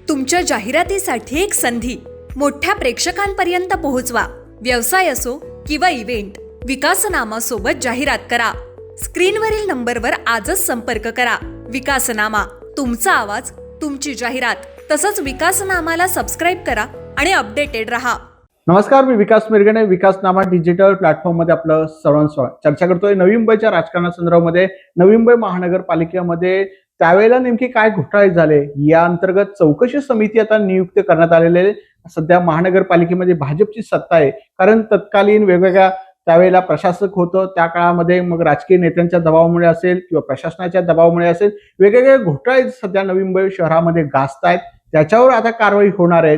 तुमच्या जाहिरातीसाठी एक संधी मोठ्या प्रेक्षकांपर्यंत पोहोचवा. व्यवसाय असो किंवा इव्हेंट, विकासनामा सोबत जाहिरात करा. स्क्रीनवरील नंबरवर आजच संपर्क करा. विकासनामा, तुमचा आवाज, तुमची जाहिरात. तसंच विकासनामाला सबस्क्राईब करा आणि अपडेटेड रहा. नमस्कार, मी विकास मिरगणे. विकासनामा डिजिटल प्लॅटफॉर्ममध्ये आपलं सर्वांचं चर्चा करतोय. नवी मुंबईच्या राजकारणासंदर्भामध्ये नवी मुंबई महानगरपालिकेमध्ये त्यावेळेला नेमके काय घोटाळे झाले या अंतर्गत चौकशी समिती आता नियुक्त करण्यात आलेले आहे. सध्या महानगरपालिकेमध्ये भाजपची सत्ता आहे, कारण तत्कालीन वेगवेगळ्या त्यावेळेला प्रशासक होतं. त्या काळामध्ये मग राजकीय नेत्यांच्या दबावामुळे असेल किंवा प्रशासनाच्या दबावामुळे असेल, वेगवेगळे घोटाळे सध्या नवी मुंबई शहरामध्ये गाजतायत. त्याच्यावर आता कारवाई होणार आहे.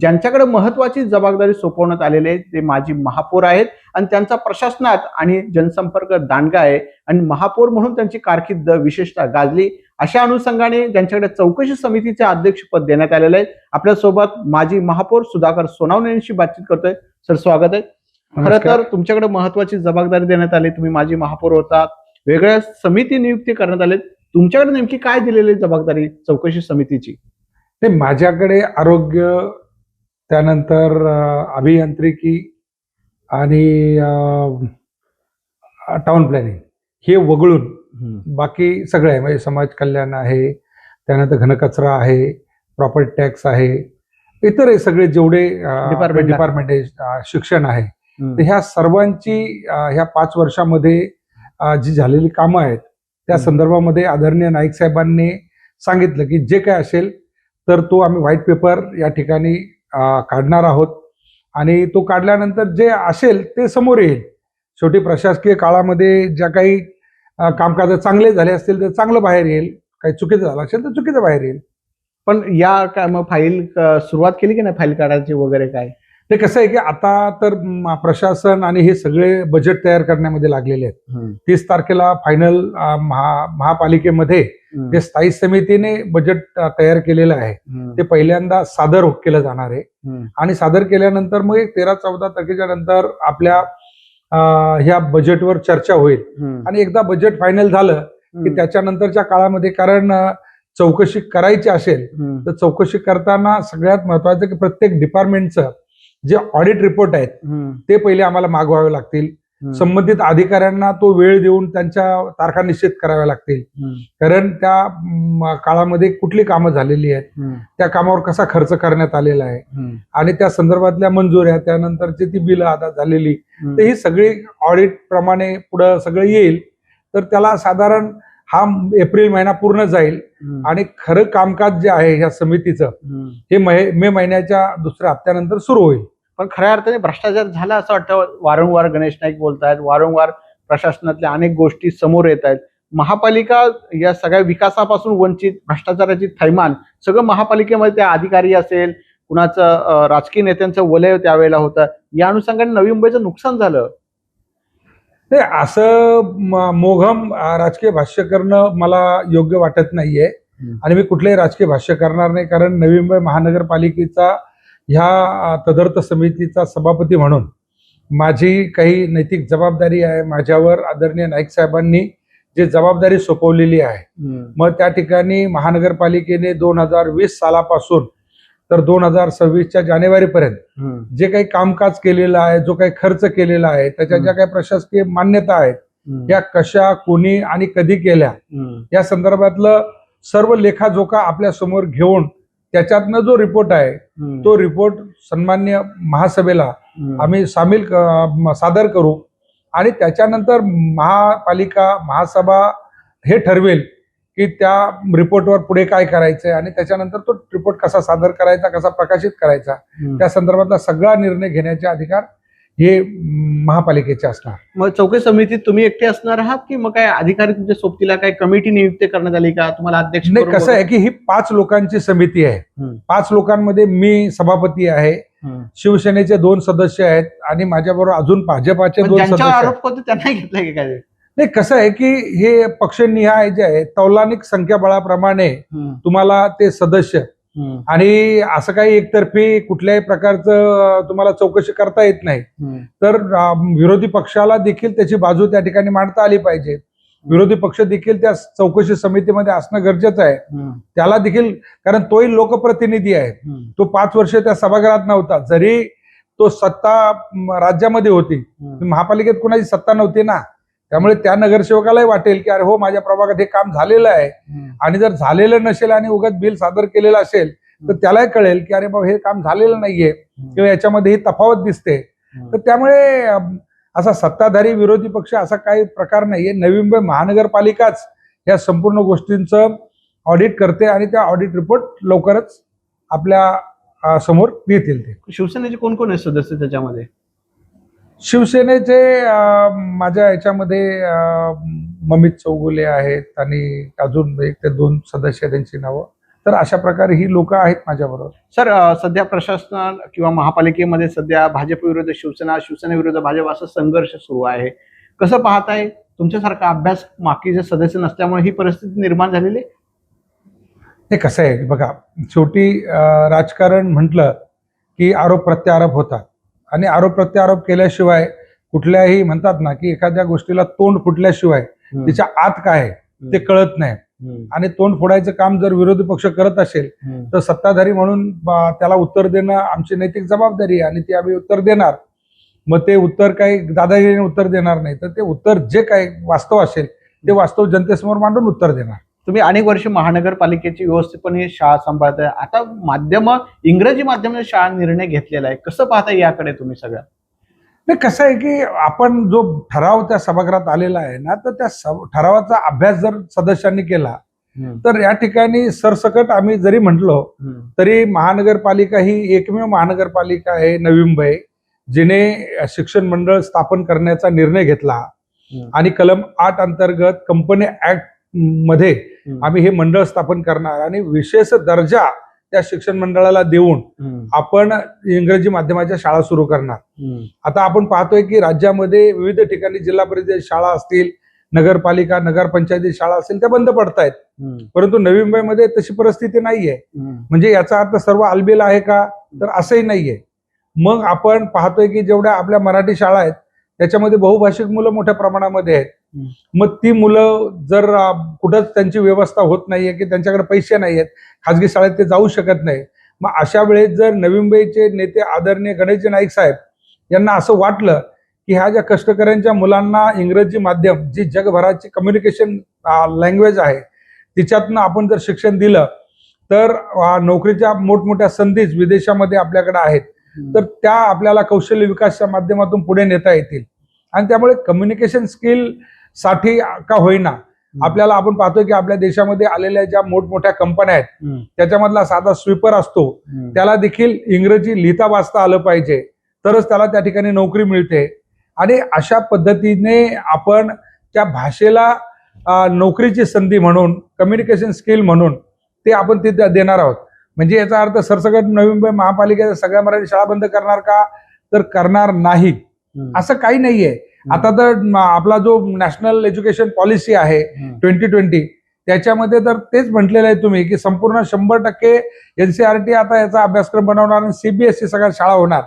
ज्यांच्याकडे महत्वाची जबाबदारी सोपवण्यात आलेली आहे ते माजी महापौर आहेत आणि त्यांचा प्रशासनात आणि जनसंपर्क दांडगा आहे आणि महापौर म्हणून त्यांची कारकीर्द विशेषतः गाजली. अशा अनुषंगाने त्यांच्याकडे चौकशी समितीचे अध्यक्षपद देण्यात आलेले आहे. आपल्यासोबत माजी महापौर सुधाकर सोनावणे यांची बातचीत करतोय. सर, स्वागत आहे. खरं तर तुमच्याकडे महत्वाची जबाबदारी देण्यात आली. तुम्ही माजी महापौर होता, वेगळ्या समिती नियुक्ती करण्यात आले. तुमच्याकडे नेमकी काय दिलेली जबाबदारी चौकशी समितीची? ते माझ्याकडे आरोग्य, त्यानंतर अभियांत्रिकी आणि टाउन प्लॅनिंग हे वगळून बाकी सगळं आहे. म्हणजे समाज कल्याण आहे, त्यानंतर घनकचरा आहे, प्रॉपर्टी टॅक्स आहे, इतर हे सगळे जेवढे डिपार्टमेंट आहे, शिक्षण आहे. तर ह्या सर्वांची ह्या 5 वर्षामध्ये जी झालेली कामं आहेत त्या संदर्भामध्ये आदरणीय नाईक साहेबांनी सांगितलं की जे काय असेल तर तो आम्ही व्हाईट पेपर या ठिकाणी काढणार आहोत आणि तो काढल्यानंतर जे असेल ते समोर येईल. शेवटी प्रशासकीय काळामध्ये ज्या काही कामकाज चांगले झाले असतील तर चांगलं बाहेर येईल, काही चुकीचं झालं असेल तर चुकीचं बाहेर येईल. पण या काय मग फाईल सुरुवात केली की नाही, फाईल काढायची वगैरे काय? ते कसं आहे की आता तर प्रशासन आणि हे सगळे बजेट तयार करण्यामध्ये लागलेले आहेत. 30 तारखेला फायनल महापालिकेमध्ये जे स्थायी समितीने बजेट तयार केलेलं आहे ते पहिल्यांदा सादर केलं जाणार आहे आणि सादर केल्यानंतर मग 13-14 तारखेच्या नंतर आपल्या ह्या बजेटवर चर्चा होईल आणि एकदा बजेट फायनल झालं की त्याच्यानंतरच्या काळामध्ये, कारण चौकशी करायची असेल तर चौकशी करताना सगळ्यात महत्वाचं की प्रत्येक डिपार्टमेंटचं जे ऑडिट रिपोर्ट आहेत ते पहिले आम्हाला मागवावे लागतील. संबंधित अधिकाऱ्यांना तो वेळ देऊन त्यांच्या तारखा निश्चित कराव्या लागतील, कारण त्या काळामध्ये कुठली कामं झालेली आहेत, त्या कामावर कसा खर्च करण्यात आलेला आहे आणि त्या संदर्भातल्या मंजुऱ्या, त्यानंतरची ती बिलं आता झालेली, तर ही सगळी ऑडिट प्रमाणे पुढे सगळं येईल. तर त्याला साधारण हा एप्रिल महिना पूर्ण जाईल आणि खरं कामकाज जे आहे ह्या समितीचं हे मे महिन्याच्या दुसऱ्या हप्त्यानंतर सुरू होईल. पण खऱ्या अर्थाने भ्रष्टाचार झाला असं वाटतं. वारंवार गणेश नाईक बोलतायत, वारंवार प्रशासनातल्या अनेक गोष्टी समोर येत आहेत. महापालिका या सगळ्या विकासापासून वंचित, भ्रष्टाचाराची थैमान सगळं महापालिकेमध्ये, त्या अधिकारी असेल, कुणाचं राजकीय नेत्यांचं वलय त्यावेळेला होतं. या अनुषंगाने नवी मुंबईचं नुकसान झालं. ते असं मोघम राजकीय भाष्य करणं मला योग्य वाटत नाहीये आणि मी कुठलेही राजकीय भाष्य करणार नाही, कारण नवी मुंबई महानगरपालिकेचा ह्या तदर्थ समितीचा सभापती म्हणून माझी काही नैतिक जबाबदारी आहे. माझ्यावर आदरणीय नाईक साहेबांनी जे जबाबदारी सोपवलेली आहे, मग त्या ठिकाणी महानगरपालिकेने 2020 सालापासून तर 2026च्या जानेवारीपर्यंत जे काही कामकाज केलेलं आहे, जो काही खर्च केलेला आहे, त्याच्या ज्या काही प्रशासकीय मान्यता आहेत या कशा, कोणी आणि कधी केल्या या संदर्भातलं सर्व लेखाजोखा आपल्या समोर घेऊन त्याच्यातनं जो रिपोर्ट आहे तो रिपोर्ट सन्मान्य महासभेला आम्ही सादर करू आणि त्याच्यानंतर महासभा हे ठरवेल की त्या रिपोर्टवर पुढे काय करायचंय आणि त्याच्यानंतर तो रिपोर्ट कसा सादर करायचा, कसा प्रकाशित करायचा, त्या संदर्भातला सगळा निर्णय घेण्याचे अधिकार हे महापालिकेचे असणार. मग चौकशी समितीत तुम्ही एकटे असणार आहात की मग काय अधिकारी तुमच्या सोबतीला काय कमिटी नियुक्त करण्यात आली का? तुम्हाला अध्यक्ष? नाही, कसं आहे की ही 5 लोकांची समिती आहे. 5 लोकांमध्ये मी सभापती आहे, शिवसेनेचे 2 सदस्य आहेत आणि माझ्याबरोबर अजून भाजपाचे 2 सदस्य आहेत. आरोप होते त्यांना घेतलाय की काय? नाही, कसं आहे की हे पक्षनिहाय जे आहे, तौलानिक संख्याबळाप्रमाणे तुम्हाला ते सदस्य आणि असं काही एकतर्फी कुठल्याही प्रकारचं तुम्हाला चौकशी करता येत नाही. तर विरोधी पक्षाला देखील त्याची बाजू त्या ठिकाणी मांडता आली पाहिजे विरोधी पक्ष देखील त्या चौकशी समितीमध्ये असणं गरजेचं आहे. त्याला देखील, कारण तोही लोकप्रतिनिधी आहे. तो 5 वर्ष त्या सभागृहात नव्हता, जरी तो सत्ता राज्यामध्ये होती, महापालिकेत कुणाची सत्ता नव्हती ना. त्यामुळे त्या नगरसेवकालाही वाटेल की अरे हो, माझ्या प्रभागात हे काम झालेलं आहे. आणि जर झालेलं नसेल आणि उगाच बिल सादर केलेलं असेल तर त्यालाही कळेल की अरे बाबा हे काम झालेलं नाहीये किंवा याच्यामध्ये ही तफावत दिसते. तर त्यामुळे असा सत्ताधारी विरोधी पक्ष असा काही प्रकार नाहीये. नवी मुंबई महानगरपालिकाच या संपूर्ण गोष्टींचं ऑडिट करते आणि त्या ऑडिट रिपोर्ट लवकरच आपल्या समोर येतील. ते शिवसेनेचे कोण कोण आहेत सदस्य त्याच्यामध्ये? शिवसेनेचे माझ्या याच्यामध्ये ममित चौगुले आहेत आणि अजून 1 ते 2 सदस्य त्यांची नावं. तर अशा प्रकारे ही लोक आहेत माझ्याबरोबर. सर, सध्या प्रशासन किंवा महापालिकेमध्ये सध्या भाजप विरुद्ध शिवसेना, शिवसेना विरुद्ध भाजप असा संघर्ष सुरू आहे. कसं पाहताय? तुमच्यासारखा अभ्यास मागचे सदस्य नसल्यामुळे ही परिस्थिती निर्माण झालेली आहे. हे कसं आहे बघा, शेवटी राजकारण म्हटलं की आरोप प्रत्यारोप होतात आणि आरोप प्रत्यारोप केल्याशिवाय कुठल्याही म्हणतात ना की एखाद्या गोष्टीला तोंड फुटल्याशिवाय तिच्या आत काय आहे ते कळत नाही. आणि तोंड फोडायचं काम जर विरोधी पक्ष करत असेल तर सत्ताधारी म्हणून त्याला उत्तर देणं आमची नैतिक जबाबदारी आहे आणि ती आम्ही उत्तर देणार. मग ते उत्तर काही दादागिरीने उत्तर देणार नाही, तर ते उत्तर जे काही वास्तव असेल ते वास्तव जनतेसमोर मांडून उत्तर देणार. तुम्ही अनेक वर्ष महानगरपालिकेची व्यवस्थितपणे शाळा सांभाळताय. आता माध्यम इंग्रजी माध्यमाने शाळा निर्णय घेतलेला आहे. कसं पाहताय याकडे तुम्ही सगळं? नाही, कसं आहे की आपण जो ठराव त्या सभागृहात आलेला आहे ना, तर त्या ठरावाचा अभ्यास जर सदस्यांनी केला तर या ठिकाणी सरसकट आम्ही जरी म्हटलो तरी महानगरपालिका ही एकमेव महानगरपालिका आहे नवी मुंबई जिने शिक्षण मंडळ स्थापन करण्याचा निर्णय घेतला. आणि कलम 8 अंतर्गत कंपनी ऍक्ट मध्ये आम्ही हे मंडळ स्थापन करणार आणि विशेष दर्जा त्या शिक्षण मंडळाला देऊन आपण इंग्रजी माध्यमाच्या शाळा सुरू करणार. आता आपण पाहतोय की राज्यामध्ये विविध ठिकाणी जिल्हा परिषद शाळा असतील, नगरपालिका, नगरपंचायती शाळा असतील, त्या बंद पडतायत. परंतु नवी मुंबईमध्ये तशी परिस्थिती नाहीये. म्हणजे याचा अर्थ सर्व आलबेल आहे का? तर असंही नाहीये. मग आपण पाहतोय की जेवढ्या आपल्या मराठी शाळा आहेत त्याच्यामध्ये बहुभाषिक मुलं मोठ्या प्रमाणामध्ये आहेत. मग ती मुलं जर कुठंच त्यांची व्यवस्था होत नाहीये की त्यांच्याकडे पैसे नाहीयेत, खाजगी शाळेत ते जाऊ शकत नाही, मग अशा वेळेस जर नवी मुंबईचे नेते आदरणीय गणेशजी नाईक साहेब यांना असं वाटलं की ह्या ज्या कष्टकऱ्यांच्या मुलांना इंग्रजी माध्यम जी जगभराची कम्युनिकेशन लँग्वेज आहे तिच्यातनं आपण जर शिक्षण दिलं तर नोकरीच्या मोठमोठ्या संधीच विदेशामध्ये आपल्याकडे आहेत, तर त्या आपल्याला कौशल्य विकासाच्या माध्यमातून पुढे नेता येतील. आणि त्यामुळे कम्युनिकेशन स्किल साठी का होईना आपल्याला आपण पाहतोय की आपल्या देशामध्ये आलेल्या ज्या मोठमोठ्या कंपन्या आहेत त्याच्यामधला साधा स्वीपर असतो त्याला देखील इंग्रजी लिहिता वाचता आलं पाहिजे, तरच त्याला त्या ठिकाणी नोकरी मिळते. आणि अशा पद्धतीने आपण त्या भाषेला नोकरीची संधी म्हणून, कम्युनिकेशन स्किल म्हणून ते आपण तिथे देणार आहोत. म्हणजे याचा अर्थ सरसकट नवी मुंबई महापालिकेच्या सगळ्या मराठी शाळा बंद करणार का? तर करणार नाही, असं काही नाहीये. आता तर आपला जो नॅशनल एज्युकेशन पॉलिसी आहे 2020 त्याच्यामध्ये तर तेच म्हटलेलं आहे तुम्ही की संपूर्ण 100% NCERT आता याचा अभ्यासक्रम बनवणार आणि CBSE सगळ्या शाळा होणार.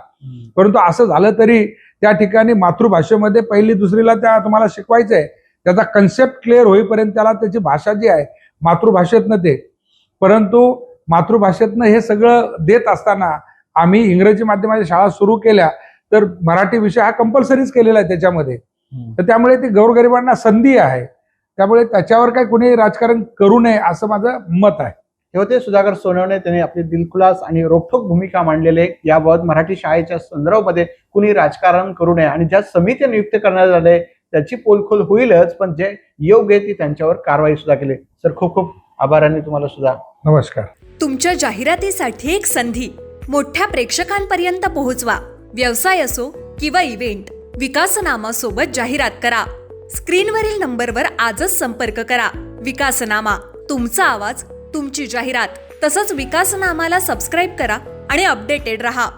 परंतु असं झालं तरी त्या ठिकाणी मातृभाषेमध्ये 1ली 2रीला त्या तुम्हाला शिकवायचंय, त्याचा कन्सेप्ट क्लिअर होईपर्यंत त्याला त्याची भाषा जी आहे मातृभाषेतनं ते, परंतु मातृभाषेतनं हे सगळं देत असताना आम्ही इंग्रजी माध्यमाच्या शाळा सुरू केल्या तर मराठी विषय हा कंपल्सरीच केलेला आहे त्याच्यामध्ये. तर त्यामुळे ती गोरगरिबांना संधी आहे, त्यामुळे त्याच्यावर काही कुणी राजकारण करू नये असं माझं मत आहे. हे होते सुधाकर सोनवणे. त्यांनी आपली दिलखुलास आणि रोखठोक भूमिका मांडलेले. याबाबत मराठी शाळेच्या संदर्भामध्ये कुणी राजकारण करू नये आणि ज्या समित्या नियुक्त करण्यात आले त्याची पोलखोल होईलच, पण जे योग्य ती त्यांच्यावर कारवाई सुद्धा केली. सर, खूप खूप आभार आणि तुम्हाला सुद्धा नमस्कार. तुमच्या जाहिरातीसाठी एक संधी मोठ्या प्रेक्षकांपर्यंत पोहोचवा. व्यवसाय असो किंवा इव्हेंट, विकासनामासोबत जाहिरात करा. स्क्रीनवरील नंबरवर आजच संपर्क करा. विकासनामा, तुमचा आवाज, तुमची जाहिरात. तसंच विकासनामाला सबस्क्राईब करा आणि अपडेटेड रहा.